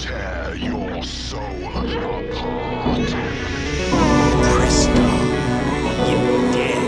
Tear your soul apart. Presto, you're dead.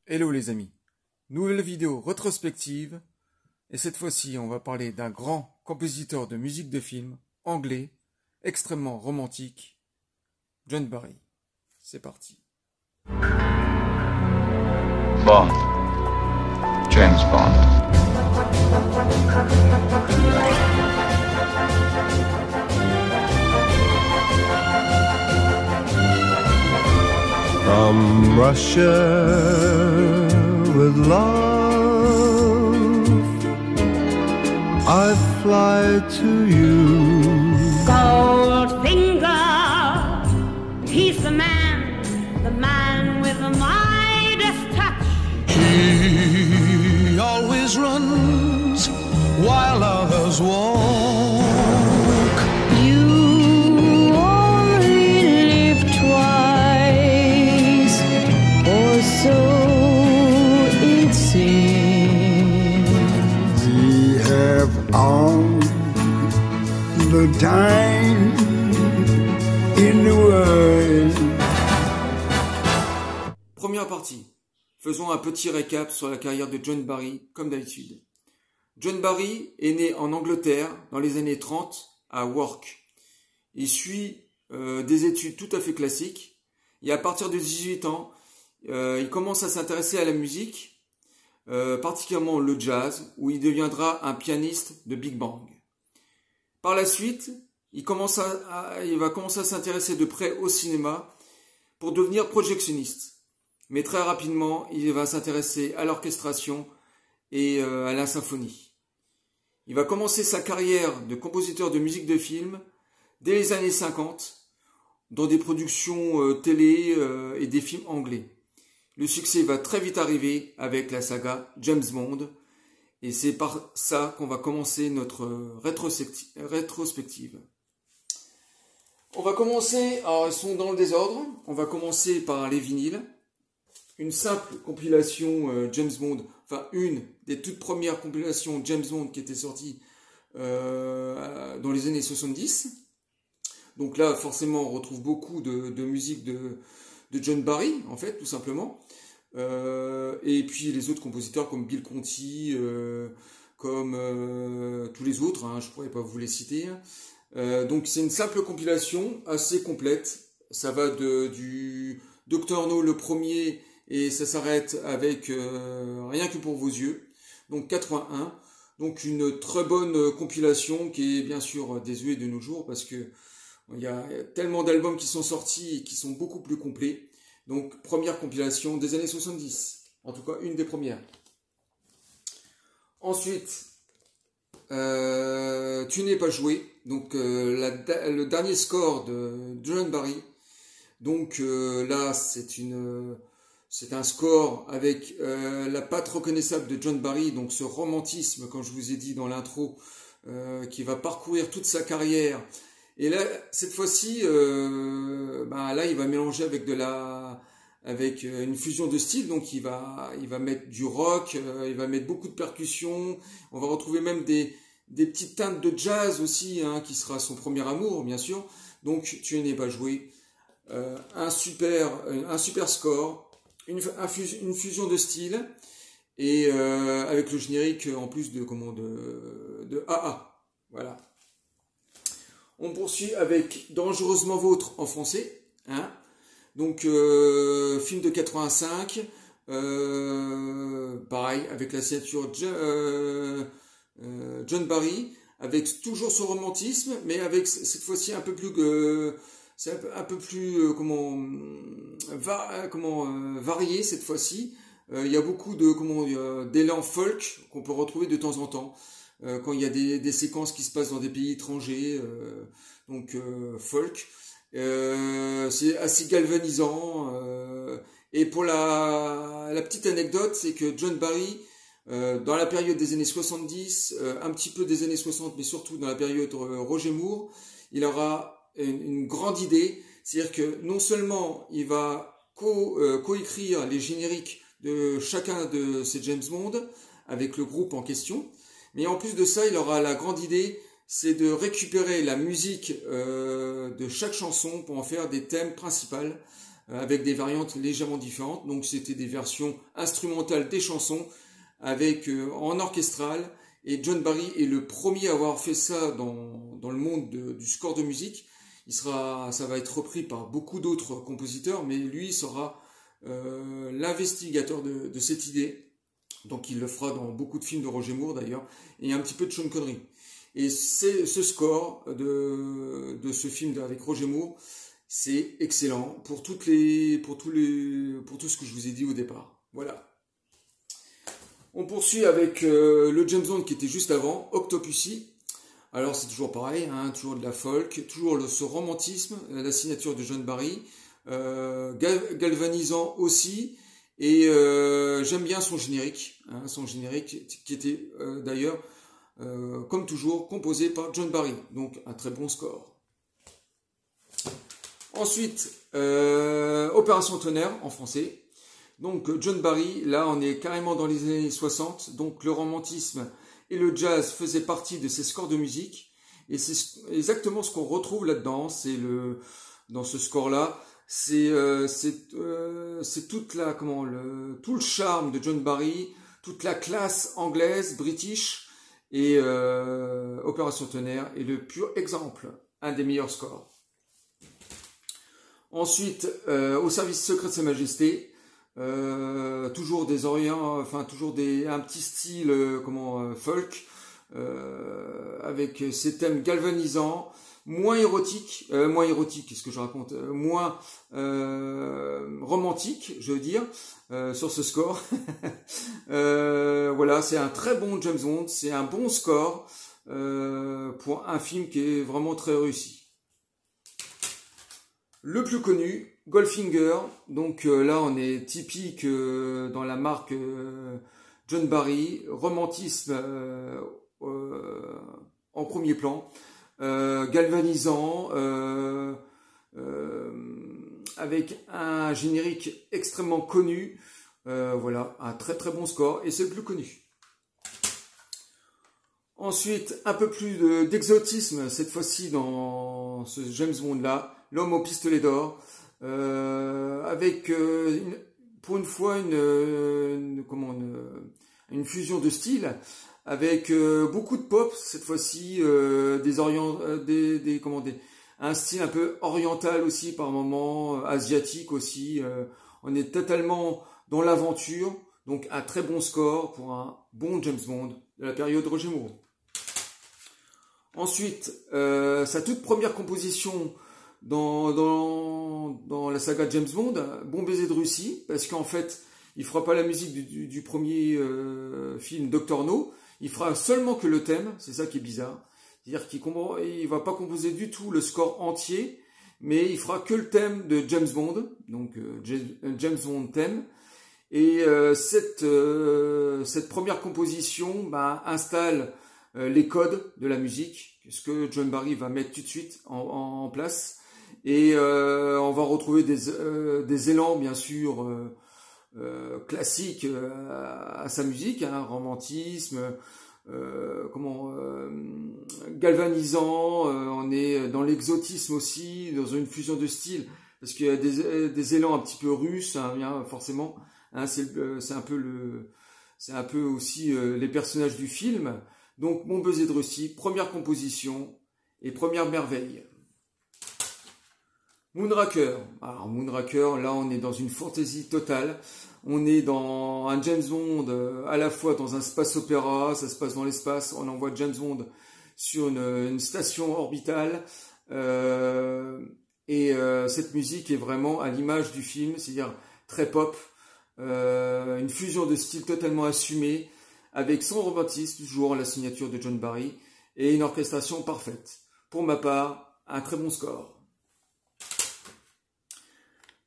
Hello les amis, nouvelle vidéo rétrospective, et cette fois-ci on va parler d'un grand compositeur de musique de film, anglais, extrêmement romantique, John Barry. C'est parti. Bond. James Bond. From Russia with love, I fly to you. Goldfinger, he's the man with the Midas touch. He always runs while others walk. You only live twice, or so it seems. We have all the time in the world. Première partie. Faisons un petit récap sur la carrière de John Barry, comme d'habitude. John Barry est né en Angleterre dans les années 30 à Wark. Il suit des études tout à fait classiques et à partir de 18 ans, il commence à s'intéresser à la musique, particulièrement le jazz, où il deviendra un pianiste de big band. Par la suite, il va commencer à s'intéresser de près au cinéma pour devenir projectionniste. Mais très rapidement, il va s'intéresser à l'orchestration et à la symphonie. Il va commencer sa carrière de compositeur de musique de film dès les années 50, dans des productions télé et des films anglais. Le succès va très vite arriver avec la saga James Bond, et c'est par ça qu'on va commencer notre rétrospective. On va commencer, alors ils sont dans le désordre, on va commencer par les vinyles. Une simple compilation James Bond, enfin une des toutes premières compilations James Bond qui était sortie dans les années 70. Donc là, forcément, on retrouve beaucoup de musique de John Barry, en fait, tout simplement. Et puis les autres compositeurs comme Bill Conti, comme tous les autres, hein, je ne pourrais pas vous les citer. Donc c'est une simple compilation assez complète. Ça va du Dr No le premier, et ça s'arrête avec Rien que pour vos yeux, donc 81. Donc une très bonne compilation qui est bien sûr désuée de nos jours parce que il y a tellement d'albums qui sont sortis et qui sont beaucoup plus complets. Donc première compilation des années 70, en tout cas une des premières. Ensuite, Tu n'es pas joué, donc le dernier score de John Barry. Donc là c'est un score avec la patte reconnaissable de John Barry, donc ce romantisme, comme je vous ai dit dans l'intro, qui va parcourir toute sa carrière. Et là, cette fois-ci, là, il va mélanger avec une fusion de styles. Donc, il va mettre du rock, il va mettre beaucoup de percussions. On va retrouver même des petites teintes de jazz aussi, hein, qui sera son premier amour, bien sûr. Donc, Tu n'es pas joué. Un super score. Une fusion de styles et avec le générique en plus de AA. Voilà. On poursuit avec Dangereusement Vôtre en français. Hein. Donc film de 85. Pareil avec la signature John Barry, avec toujours son romantisme, mais avec cette fois-ci un peu plus c'est un peu plus varié cette fois-ci. Il y a beaucoup de d'élan folk qu'on peut retrouver de temps en temps quand il y a des séquences qui se passent dans des pays étrangers, folk. C'est assez galvanisant. Et pour la petite anecdote, c'est que John Barry, dans la période des années 70, un petit peu des années 60, mais surtout dans la période Roger Moore, il aura une grande idée, c'est-à-dire que non seulement il va coécrire les génériques de chacun de ces James Bond avec le groupe en question, mais en plus de ça, il aura la grande idée, c'est de récupérer la musique de chaque chanson pour en faire des thèmes principaux avec des variantes légèrement différentes. Donc c'était des versions instrumentales des chansons avec en orchestral. Et John Barry est le premier à avoir fait ça dans le monde du score de musique. Ça va être repris par beaucoup d'autres compositeurs, mais lui sera l'investigateur de cette idée. Donc il le fera dans beaucoup de films de Roger Moore d'ailleurs, et un petit peu de Sean Connery. Et c'est ce score de ce film avec Roger Moore, c'est excellent pour tout ce que je vous ai dit au départ. Voilà. On poursuit avec le James Bond qui était juste avant, Octopussy. Alors c'est toujours pareil, hein, toujours de la folk, toujours ce romantisme, la signature de John Barry, galvanisant aussi. Et j'aime bien son générique qui était d'ailleurs, comme toujours, composé par John Barry. Donc un très bon score. Ensuite, Opération Tonnerre en français. Donc John Barry, là on est carrément dans les années 60, donc le romantisme et le jazz faisaient partie de ses scores de musique, et c'est exactement ce qu'on retrouve là-dedans, dans ce score-là, c'est tout le charme de John Barry, toute la classe anglaise, british, et Opération Tonnerre est le pur exemple, un des meilleurs scores. Ensuite, Au service secret de Sa Majesté, toujours un petit style folk, avec ces thèmes galvanisants, moins érotiques, qu'est-ce que je raconte, moins romantiques, je veux dire, sur ce score. Voilà, c'est un très bon James Bond, c'est un bon score pour un film qui est vraiment très réussi. Le plus connu, Goldfinger, donc là on est typique dans la marque John Barry, romantisme en premier plan, galvanisant, avec un générique extrêmement connu, voilà, un très très bon score, et c'est le plus connu. Ensuite, un peu plus d'exotisme, cette fois-ci dans ce James Bond là, L'homme au pistolet d'or, avec pour une fois une fusion de styles, avec beaucoup de pop cette fois-ci, un style un peu oriental aussi par moments, asiatique aussi. On est totalement dans l'aventure, donc un très bon score pour un bon James Bond de la période Roger Moore. Ensuite, sa toute première composition dans la saga James Bond, Bon baiser de Russie, parce qu'en fait, il fera pas la musique du premier film Dr No, il fera seulement que le thème, c'est ça qui est bizarre. C'est-à-dire qu'il va pas composer du tout le score entier, mais il fera que le thème de James Bond, donc James Bond thème. Et cette première composition installe les codes de la musique, ce que John Barry va mettre tout de suite en place. Et on va retrouver des élans, bien sûr, classiques à sa musique, hein, romantisme, galvanisant, on est dans l'exotisme aussi, dans une fusion de styles, parce qu'il y a des élans un petit peu russes, hein, bien, forcément, hein, c'est un peu aussi les personnages du film. Donc, Bon baiser de Russie, première composition et première merveille. Moonraker. Alors, Moonraker, là, on est dans une fantaisie totale. On est dans un James Bond à la fois dans un space opéra, ça se passe dans l'espace, on envoie James Bond sur une station orbitale. Et cette musique est vraiment à l'image du film, c'est-à-dire très pop, une fusion de styles totalement assumée, avec son romantisme, toujours la signature de John Barry, et une orchestration parfaite. Pour ma part, un très bon score.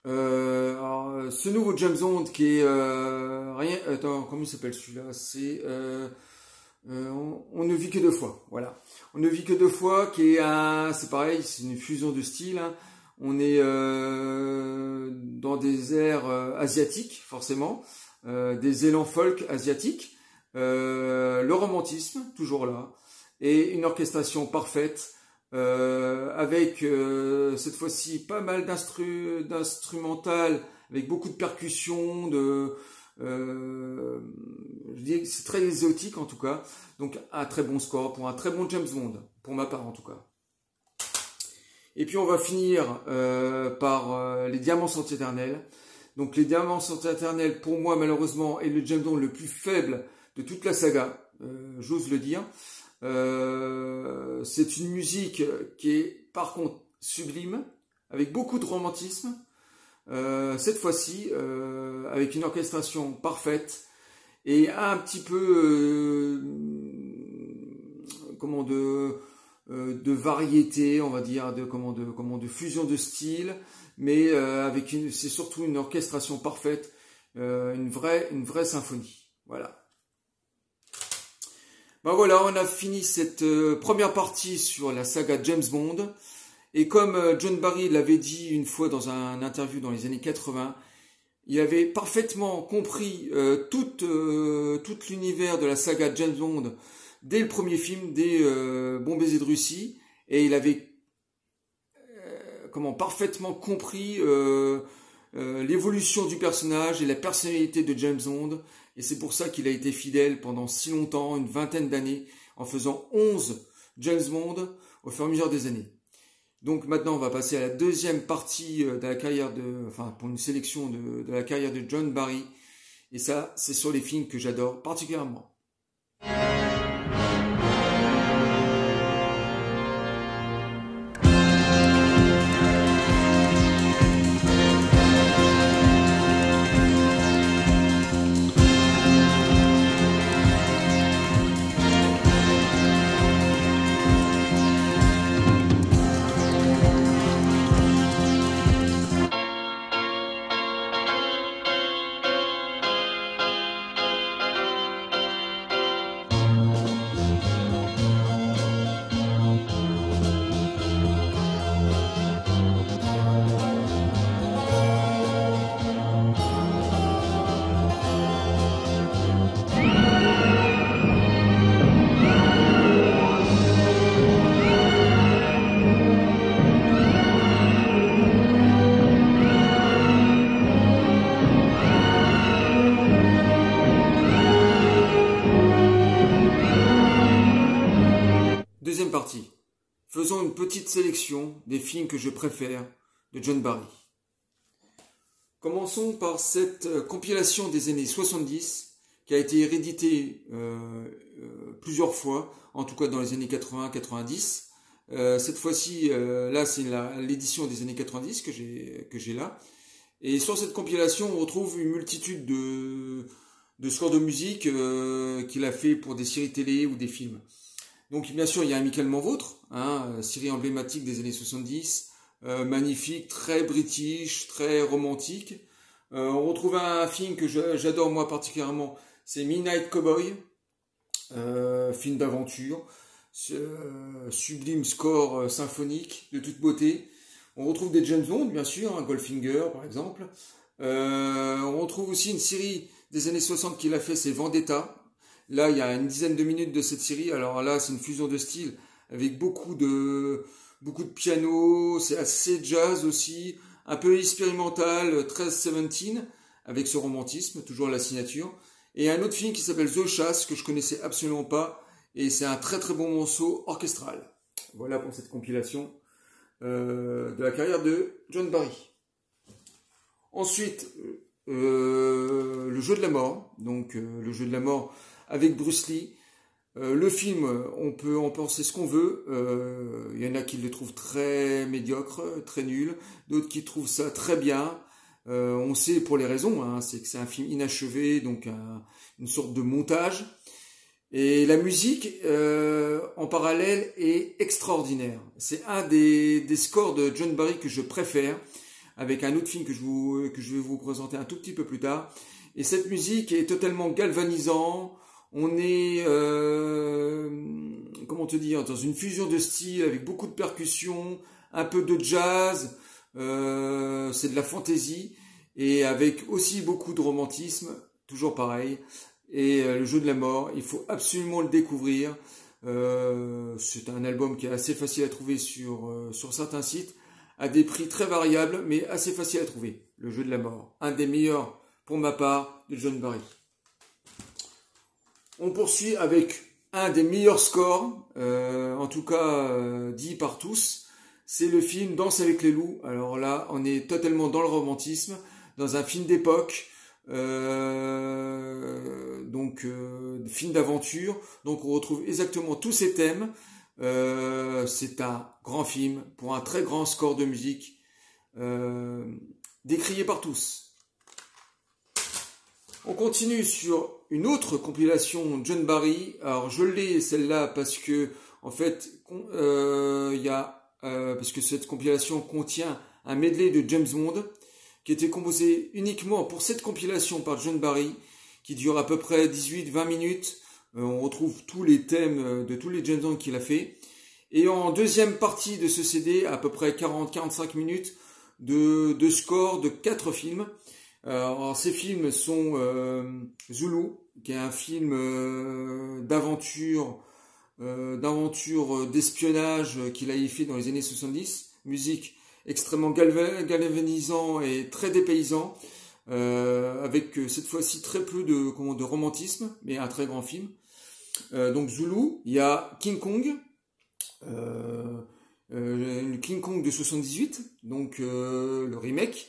Alors, ce nouveau James Bond qui est rien. Attends, comment il s'appelle celui-là? C'est On ne vit que deux fois. Voilà. On ne vit que deux fois, qui est c'est pareil, c'est une fusion de styles. Hein. On est dans des airs asiatiques, forcément, des élans folk asiatiques, le romantisme toujours là, et une orchestration parfaite. Avec cette fois-ci pas mal d'instrumental, avec beaucoup de percussions, je dis que c'est très exotique en tout cas, donc un très bon score pour un très bon James Bond, pour ma part en tout cas. Et puis on va finir par les Diamants Sempiternels. Donc les Diamants Sempiternels, pour moi malheureusement, est le James Bond le plus faible de toute la saga, j'ose le dire. C'est une musique qui est par contre sublime, avec beaucoup de romantisme, cette fois-ci avec une orchestration parfaite et un petit peu de variété, on va dire, de fusion de style, mais c'est surtout une orchestration parfaite, une vraie symphonie. Voilà. Ben voilà, on a fini cette première partie sur la saga James Bond. Et comme John Barry l'avait dit une fois dans un interview dans les années 80, il avait parfaitement compris tout l'univers de la saga James Bond dès le premier film, dès Bon baiser de Russie. Et il avait parfaitement compris l'évolution du personnage et la personnalité de James Bond. Et c'est pour ça qu'il a été fidèle pendant si longtemps, une vingtaine d'années, en faisant 11 James Bond au fur et à mesure des années. Donc maintenant, on va passer à la deuxième partie de la carrière pour une sélection de la carrière de John Barry. Et ça, c'est sur les films que j'adore particulièrement. Deuxième partie. Faisons une petite sélection des films que je préfère de John Barry. Commençons par cette compilation des années 70 qui a été rééditée plusieurs fois, en tout cas dans les années 80-90. Cette fois-ci, là c'est l'édition des années 90 que j'ai là. Et sur cette compilation, on retrouve une multitude de scores de musique qu'il a fait pour des séries télé ou des films. Donc bien sûr, il y a Amicalement Vôtre, série emblématique des années 70, magnifique, très british, très romantique. On retrouve un film que j'adore moi particulièrement, c'est Midnight Cowboy, film d'aventure, sublime score symphonique de toute beauté. On retrouve des James Bond, bien sûr, Goldfinger par exemple. On retrouve aussi une série des années 60 qu'il a fait, c'est Vendetta. Là, il y a une dizaine de minutes de cette série. Alors là, c'est une fusion de styles avec beaucoup de piano. C'est assez jazz aussi, un peu expérimental, 13-17, avec ce romantisme, toujours la signature. Et un autre film qui s'appelle The Chasse, que je connaissais absolument pas. Et c'est un très très bon morceau orchestral. Voilà pour cette compilation de la carrière de John Barry. Ensuite, le jeu de la mort. Donc, le jeu de la mort avec Bruce Lee. Le film, on peut en penser ce qu'on veut. Il y en a qui le trouvent très médiocre, très nul. D'autres qui trouvent ça très bien. On sait pour les raisons, hein, c'est que c'est un film inachevé, donc une sorte de montage. Et la musique, en parallèle, est extraordinaire. C'est un des scores de John Barry que je préfère, avec un autre film que je vais vous présenter un tout petit peu plus tard. Et cette musique est totalement galvanisante. On est, comment te dire, dans une fusion de styles avec beaucoup de percussions, un peu de jazz, c'est de la fantaisie et avec aussi beaucoup de romantisme, toujours pareil. Et le jeu de la mort, il faut absolument le découvrir. C'est un album qui est assez facile à trouver sur certains sites, à des prix très variables, mais assez facile à trouver. Le jeu de la mort, un des meilleurs pour ma part de John Barry. On poursuit avec un des meilleurs scores, en tout cas dit par tous. C'est le film Danse avec les loups. Alors là, on est totalement dans le romantisme, dans un film d'époque, film d'aventure. Donc on retrouve exactement tous ces thèmes. C'est un grand film pour un très grand score de musique, décrié par tous. On continue sur une autre compilation John Barry. Alors je l'ai celle-là parce que en fait parce que cette compilation contient un medley de James Bond qui était composé uniquement pour cette compilation par John Barry, qui dure à peu près 18-20 minutes. On retrouve tous les thèmes de tous les James Bond qu'il a fait. Et en deuxième partie de ce CD, à peu près 40-45 minutes de score de 4 films. Alors, ces films sont Zulu, qui est un film d'aventure, d'espionnage qu'il a fait dans les années 70. Musique extrêmement galvanisant et très dépaysant, avec cette fois-ci très peu de romantisme, mais un très grand film. Donc Zulu, il y a King Kong, King Kong de 78, donc le remake,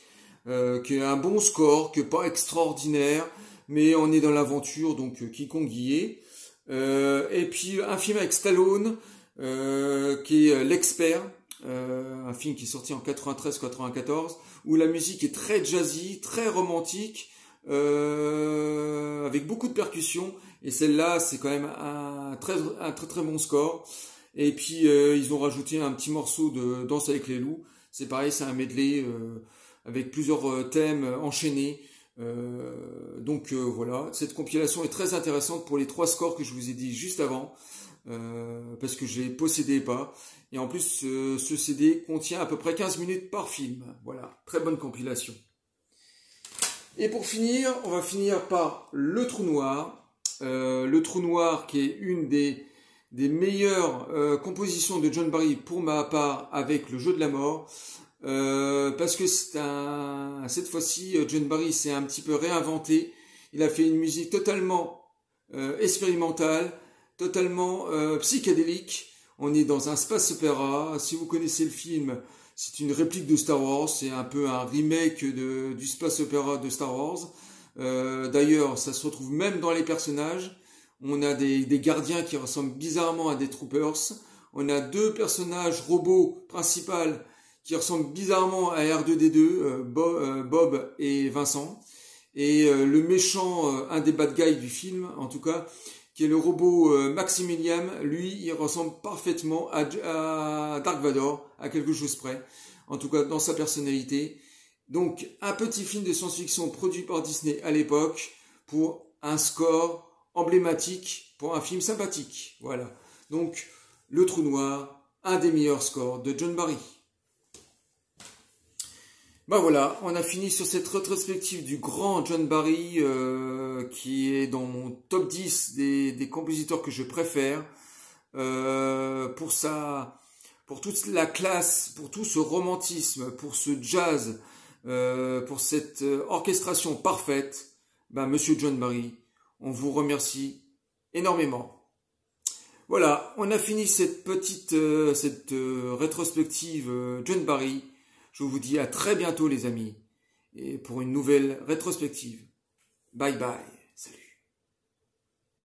qui est un bon score, qui n'est pas extraordinaire, mais on est dans l'aventure, donc King Kong y est. Et puis un film avec Stallone, qui est L'Expert, un film qui est sorti en 93-94, où la musique est très jazzy, très romantique, avec beaucoup de percussions, et celle-là c'est quand même un très bon score. Et puis ils ont rajouté un petit morceau de Danse avec les loups, c'est pareil, c'est un medley avec plusieurs thèmes enchaînés. Voilà, cette compilation est très intéressante pour les 3 scores que je vous ai dit juste avant, parce que je les possédais pas. Et en plus, ce CD contient à peu près 15 minutes par film. Voilà, très bonne compilation. Et pour finir, on va finir par Le Trou Noir. Le Trou Noir qui est une des meilleures compositions de John Barry pour ma part, avec Le Jeu de la Mort. Parce que cette fois-ci, John Barry s'est un petit peu réinventé. Il a fait une musique totalement expérimentale, totalement psychédélique. On est dans un space opéra. Si vous connaissez le film, c'est une réplique de Star Wars. C'est un peu un remake du space opéra de Star Wars. D'ailleurs, ça se retrouve même dans les personnages. On a des gardiens qui ressemblent bizarrement à des troopers. On a 2 personnages robots principaux qui ressemblent bizarrement à R2-D2, Bob et Vincent. Et le méchant, un des bad guys du film, en tout cas, qui est le robot Maximilian, lui, il ressemble parfaitement à Dark Vador, à quelque chose près, en tout cas dans sa personnalité. Donc, un petit film de science-fiction produit par Disney à l'époque, pour un score emblématique, pour un film sympathique. Voilà. Donc, Le Trou Noir, un des meilleurs scores de John Barry. Voilà, on a fini sur cette rétrospective du grand John Barry, qui est dans mon top 10 des compositeurs que je préfère, pour toute la classe, pour tout ce romantisme, pour ce jazz, pour cette orchestration parfaite. Monsieur John Barry, on vous remercie énormément. Voilà, on a fini cette rétrospective John Barry. Je vous dis à très bientôt les amis, et pour une nouvelle rétrospective. Bye bye.